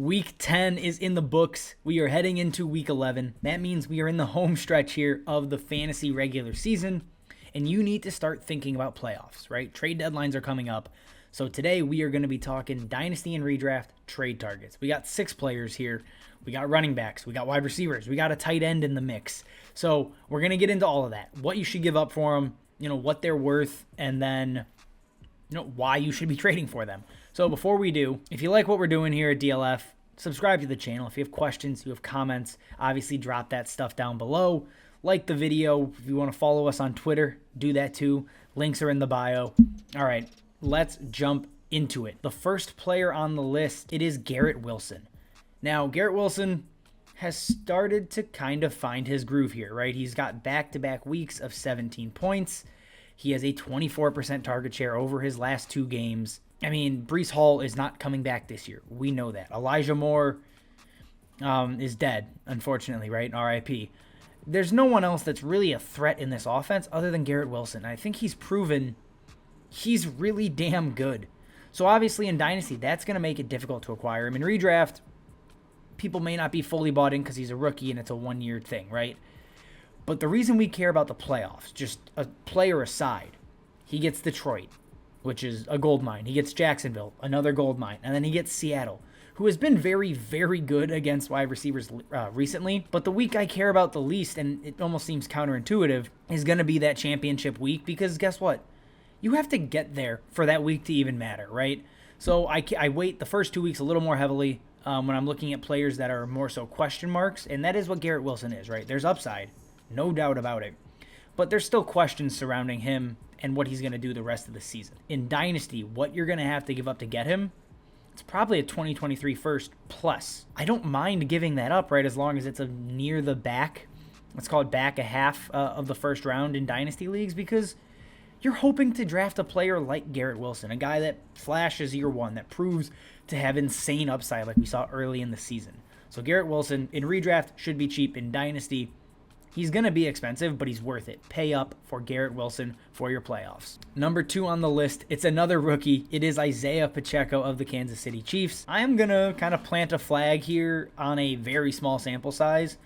Week 10 is in the books. We are heading into week 11. That means we are in the home stretch here of the fantasy regular season, and you need to start thinking about playoffs, right? Trade deadlines are coming up. So today we are going to be talking Dynasty and Redraft trade targets. We got 6 players here. We got running backs. We got wide receivers. We got a tight end in the mix. So we're going to get into all of that. What you should give up for them, what they're worth, and then why you should be trading for them. So before we do, if you like what we're doing here at DLF, subscribe to the channel. If you have questions, you have comments, obviously drop that stuff down below. Like the video. If you want to follow us on Twitter, do that too. Links are in the bio. All right, let's jump into it. The first player on the list, it is Garrett Wilson. Now, Garrett Wilson has started to kind of find his groove here, right? He's got back-to-back weeks of 17 points. He has a 24% target share over his last 2 games. I mean, Breece Hall is not coming back this year. We know that. Elijah Moore is dead, unfortunately, right? RIP. There's no one else that's really a threat in this offense other than Garrett Wilson. I think he's proven he's really damn good. So obviously in Dynasty, that's going to make it difficult to acquire him. In Redraft, people may not be fully bought in because he's a rookie and it's a 1-year thing, right? But the reason we care about the playoffs, just a player aside, he gets Detroit, which is a gold mine. He gets Jacksonville, another gold mine. And then he gets Seattle, who has been very, very good against wide receivers recently. But the week I care about the least, and it almost seems counterintuitive, is going to be that championship week. Because guess what? You have to get there for that week to even matter, right? So I weight the first 2 weeks a little more heavily when I'm looking at players that are more so question marks. And that is what Garrett Wilson is, right? There's upside, no doubt about it. But there's still questions surrounding him and what he's going to do the rest of the season. In Dynasty, what you're going to have to give up to get him, it's probably a 2023 first plus. I don't mind giving that up, right, as long as it's near the back. Let's call it back a half of the first round in Dynasty leagues, because you're hoping to draft a player like Garrett Wilson, a guy that flashes year one, that proves to have insane upside like we saw early in the season. So Garrett Wilson in Redraft should be cheap. In Dynasty, he's going to be expensive, but he's worth it. Pay up for Garrett Wilson for your playoffs. Number 2 on the list, it's another rookie. It is Isiah Pacheco of the Kansas City Chiefs. I am going to kind of plant a flag here on a very small sample size,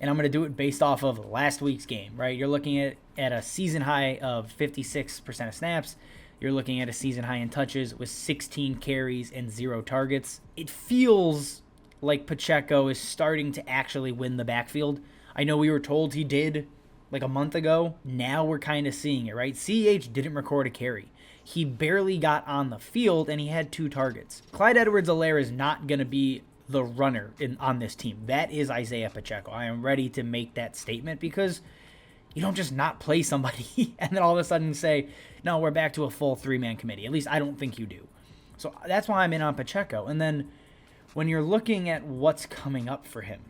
and I'm going to do it based off of last week's game, right? You're looking at a season high of 56% of snaps. You're looking at a season high in touches with 16 carries and 0 targets. It feels like Pacheco is starting to actually win the backfield. I know we were told he did like a month ago. Now we're kind of seeing it, right? CEH didn't record a carry. He barely got on the field, and he had 2 targets. Clyde Edwards-Helaire is not going to be the runner on this team. That is Isiah Pacheco. I am ready to make that statement, because you don't just not play somebody and then all of a sudden say, no, we're back to a full 3-man committee. At least I don't think you do. So that's why I'm in on Pacheco. And then when you're looking at what's coming up for him,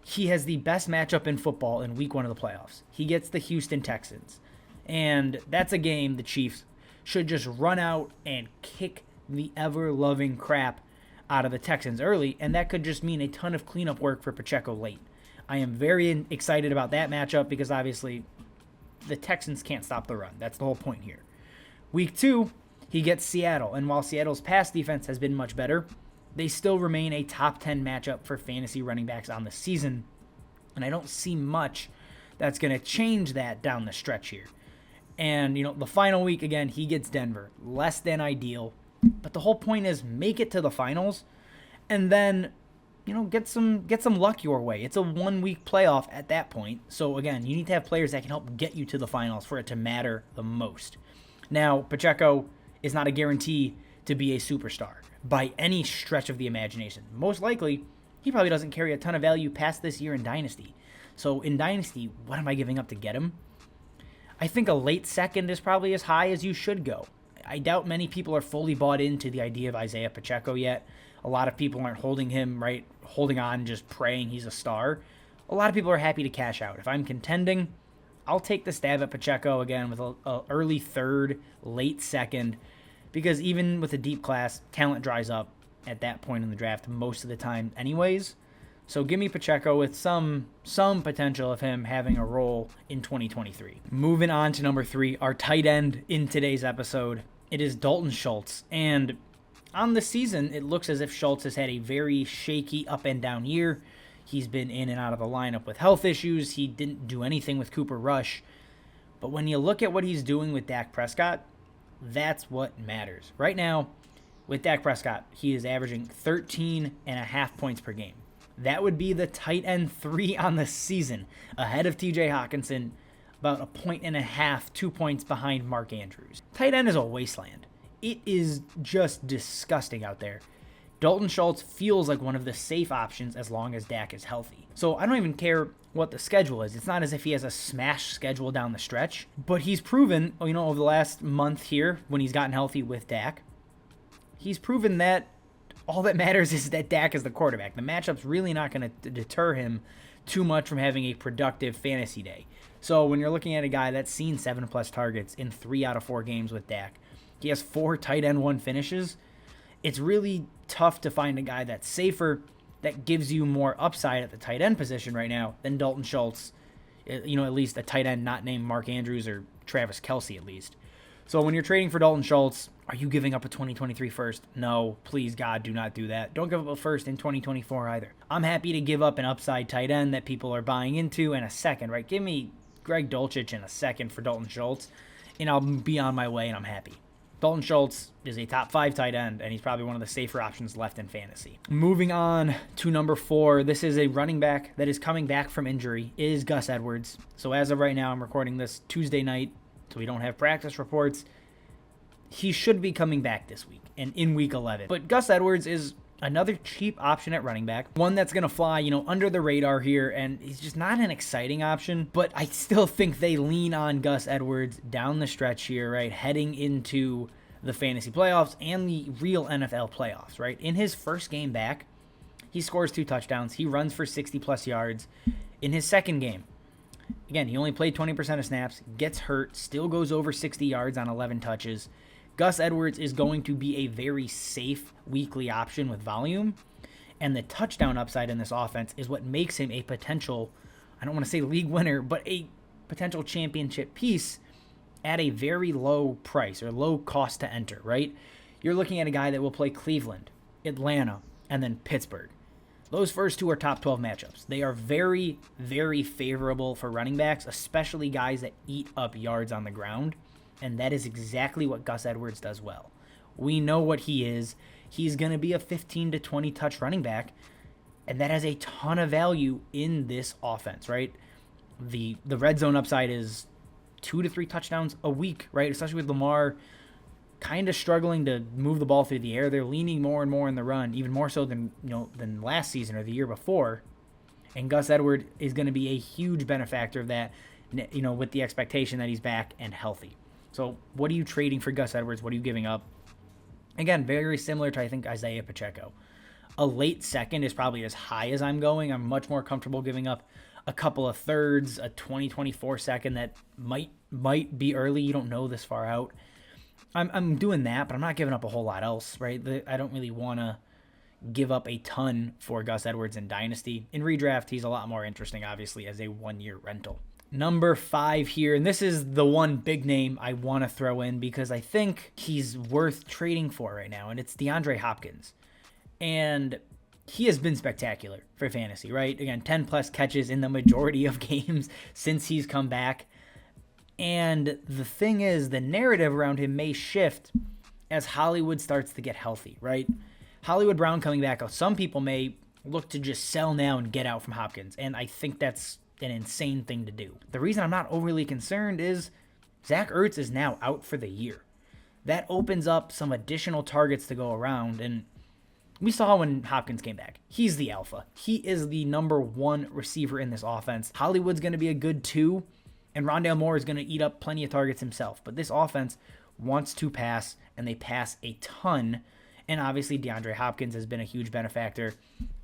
he has the best matchup in football in week 1 of the playoffs. He gets the Houston Texans. And that's a game the Chiefs should just run out and kick the ever-loving crap out of the Texans early, and that could just mean a ton of cleanup work for Pacheco late. I am very excited about that matchup because obviously the Texans can't stop the run. That's the whole point here. Week 2, he gets Seattle, and while Seattle's pass defense has been much better, they still remain a top 10 matchup for fantasy running backs on the season, and I don't see much that's going to change that down the stretch here. And, the final week, again, he gets Denver. Less than ideal, but the whole point is make it to the finals, and then, get some luck your way. It's a 1-week playoff at that point, so again, you need to have players that can help get you to the finals for it to matter the most. Now, Pacheco is not a guarantee to be a superstar by any stretch of the imagination. Most likely, he probably doesn't carry a ton of value past this year in Dynasty. So in Dynasty, what am I giving up to get him? I think a late second is probably as high as you should go. I doubt many people are fully bought into the idea of Isiah Pacheco yet. A lot of people aren't holding on, just praying he's a star. A lot of people are happy to cash out. If I'm contending, I'll take the stab at Pacheco again with a early third, late second, because even with a deep class, talent dries up at that point in the draft most of the time anyways. So give me Pacheco with some potential of him having a role in 2023. Moving on to number 3, our tight end in today's episode. It is Dalton Schultz. And on the season, it looks as if Schultz has had a very shaky up and down year. He's been in and out of the lineup with health issues. He didn't do anything with Cooper Rush. But when you look at what he's doing with Dak Prescott, that's what matters. Right now, with Dak Prescott, he is averaging 13.5 points per game. That would be the tight end 3 on the season, ahead of TJ Hawkinson, about 1.5 2 points behind Mark Andrews. Tight end is a wasteland. It is just disgusting out there. Dalton Schultz feels like one of the safe options as long as Dak is healthy. So I don't even care what the schedule is. It's not as if he has a smash schedule down the stretch, but he's proven, over the last month here, when he's gotten healthy with Dak, he's proven that all that matters is that Dak is the quarterback. The matchup's really not going to deter him too much from having a productive fantasy day. So when you're looking at a guy that's seen 7+ targets in 3 out of 4 games with Dak, he has 4 tight end 1 finishes. It's really tough to find a guy that's safer, that gives you more upside at the tight end position right now than Dalton Schultz, at least a tight end not named Mark Andrews or Travis Kelce at least. So when you're trading for Dalton Schultz, are you giving up a 2023 first? No, please, God, do not do that. Don't give up a first in 2024 either. I'm happy to give up an upside tight end that people are buying into and a second, right? Give me Greg Dulcich and a second for Dalton Schultz, and I'll be on my way and I'm happy. Dalton Schultz is a top 5 tight end, and he's probably one of the safer options left in fantasy. Moving on to number 4, this is a running back that is coming back from injury, is Gus Edwards. So as of right now, I'm recording this Tuesday night, so we don't have practice reports. He should be coming back this week and in week 11. But Gus Edwards is another cheap option at running back, one that's going to fly, under the radar here, and he's just not an exciting option, but I still think they lean on Gus Edwards down the stretch here, right, heading into the fantasy playoffs and the real NFL playoffs, right? In his first game back, he scores 2 touchdowns. He runs for 60+ yards. In his second game, again, he only played 20% of snaps, gets hurt, still goes over 60 yards on 11 touches. Gus Edwards is going to be a very safe weekly option with volume, and the touchdown upside in this offense is what makes him a potential, I don't want to say league winner, but a potential championship piece at a very low price or low cost to enter, right? You're looking at a guy that will play Cleveland, Atlanta, and then Pittsburgh. Those first 2 are top 12 matchups. They are very, very favorable for running backs, especially guys that eat up yards on the ground. And that is exactly what Gus Edwards does well. We know what he is. He's going to be a 15 to 20 touch running back, and that has a ton of value in this offense, right? The red zone upside is 2 to 3 touchdowns a week, right? Especially with Lamar kind of struggling to move the ball through the air. They're leaning more and more in the run, even more so than last season or the year before. And Gus Edwards is going to be a huge benefactor of that, with the expectation that he's back and healthy. So what are you trading for Gus Edwards? What are you giving up? Again, very similar to, I think, Isiah Pacheco. A late second is probably as high as I'm going. I'm much more comfortable giving up a couple of thirds, a 2024 second that might be early. You don't know this far out. I'm doing that, but I'm not giving up a whole lot else, right? I don't really want to give up a ton for Gus Edwards in Dynasty. In redraft, he's a lot more interesting, obviously, as a 1-year rental. Number 5 here, and this is the one big name I want to throw in because I think he's worth trading for right now, and it's DeAndre Hopkins. And he has been spectacular for fantasy, right? Again, 10+ catches in the majority of games since he's come back. And the thing is, the narrative around him may shift as Hollywood starts to get healthy, right? Hollywood Brown coming back, some people may look to just sell now and get out from Hopkins, and I think that's an insane thing to do. The reason I'm not overly concerned is Zach Ertz is now out for the year. That opens up some additional targets to go around, and we saw when Hopkins came back. He's the alpha. He is the number 1 receiver in this offense. Hollywood's going to be a good 2, and Rondale Moore is going to eat up plenty of targets himself. But this offense wants to pass, and they pass a ton. And obviously, DeAndre Hopkins has been a huge benefactor.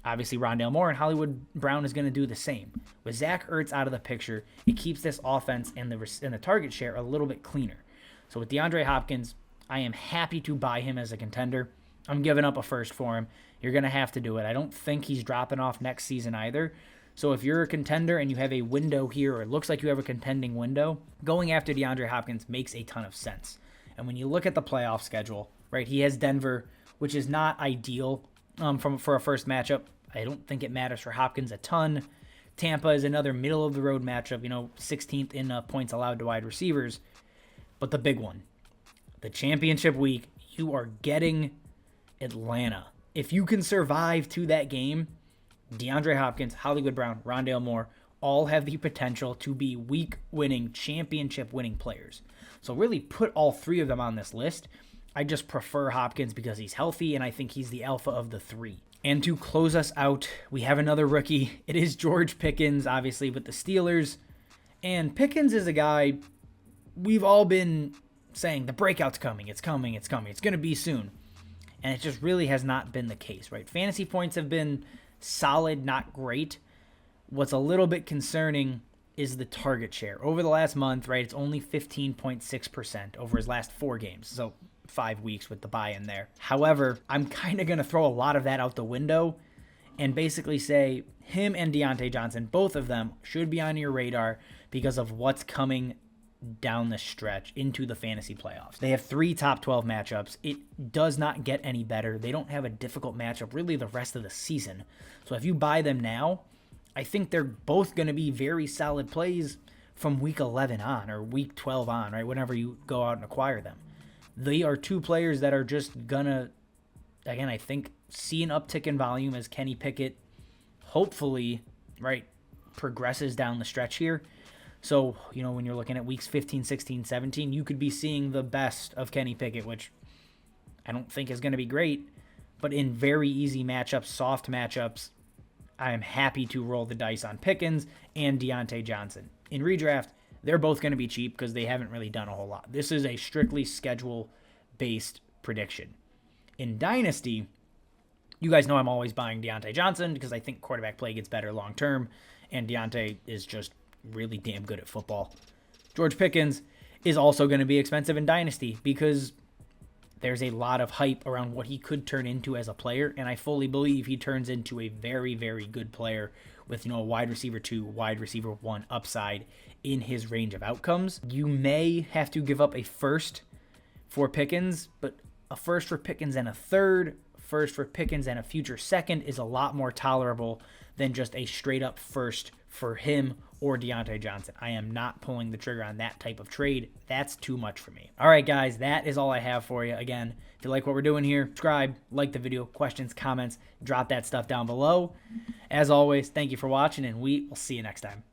Obviously, Rondale Moore and Hollywood Brown is going to do the same. With Zach Ertz out of the picture, it keeps this offense and the target share a little bit cleaner. So with DeAndre Hopkins, I am happy to buy him as a contender. I'm giving up a first for him. You're going to have to do it. I don't think he's dropping off next season either. So if you're a contender and you have a window here, or it looks like you have a contending window, going after DeAndre Hopkins makes a ton of sense. And when you look at the playoff schedule, right, he has Denver, which is not ideal for a first matchup. I don't think it matters for Hopkins a ton. Tampa is another middle-of-the-road matchup, 16th in points allowed to wide receivers. But the big one, the championship week, you are getting Atlanta. If you can survive to that game, DeAndre Hopkins, Hollywood Brown, Rondale Moore, all have the potential to be week-winning, championship-winning players. So really put all three of them on this list. I just prefer Hopkins because he's healthy, and I think he's the alpha of the three. And to close us out, we have another rookie. It is George Pickens, obviously, with the Steelers. And Pickens is a guy we've all been saying, the breakout's coming, it's coming, it's coming, it's going to be soon. And it just really has not been the case, right? Fantasy points have been solid, not great. What's a little bit concerning is the target share. Over the last month, right, it's only 15.6% over his last 4 games. So 5 weeks with the bye in there. However, I'm kind of going to throw a lot of that out the window and basically say him and Deontay Johnson, both of them should be on your radar because of what's coming down the stretch into the fantasy playoffs. They have 3 top 12 matchups. It does not get any better. They don't have a difficult matchup really the rest of the season. So if you buy them now, I think they're both going to be very solid plays from week 11 on or week 12 on, right? Whenever you go out and acquire them. They are 2 players that are just gonna, again, I think, see an uptick in volume as Kenny Pickett hopefully, right, progresses down the stretch here. So, when you're looking at weeks 15, 16, 17, you could be seeing the best of Kenny Pickett, which I don't think is going to be great. But in very easy matchups, soft matchups, I am happy to roll the dice on Pickens and Deontay Johnson. In redraft, they're both going to be cheap because they haven't really done a whole lot. This is a strictly schedule-based prediction. In Dynasty, you guys know I'm always buying Deontay Johnson because I think quarterback play gets better long-term, and Deontay is just really damn good at football. George Pickens is also going to be expensive in Dynasty because there's a lot of hype around what he could turn into as a player, and I fully believe he turns into a very, very good player with, a wide receiver 2, wide receiver 1 upside in his range of outcomes. You may have to give up a first for Pickens, but a first for Pickens and a third, first for Pickens and a future second is a lot more tolerable than just a straight up first for him or Deontay Johnson. I am not pulling the trigger on that type of trade. That's too much for me. All right, guys, that is all I have for you. Again, if you like what we're doing here, subscribe, like the video, questions, comments, drop that stuff down below. As always, thank you for watching, and we will see you next time.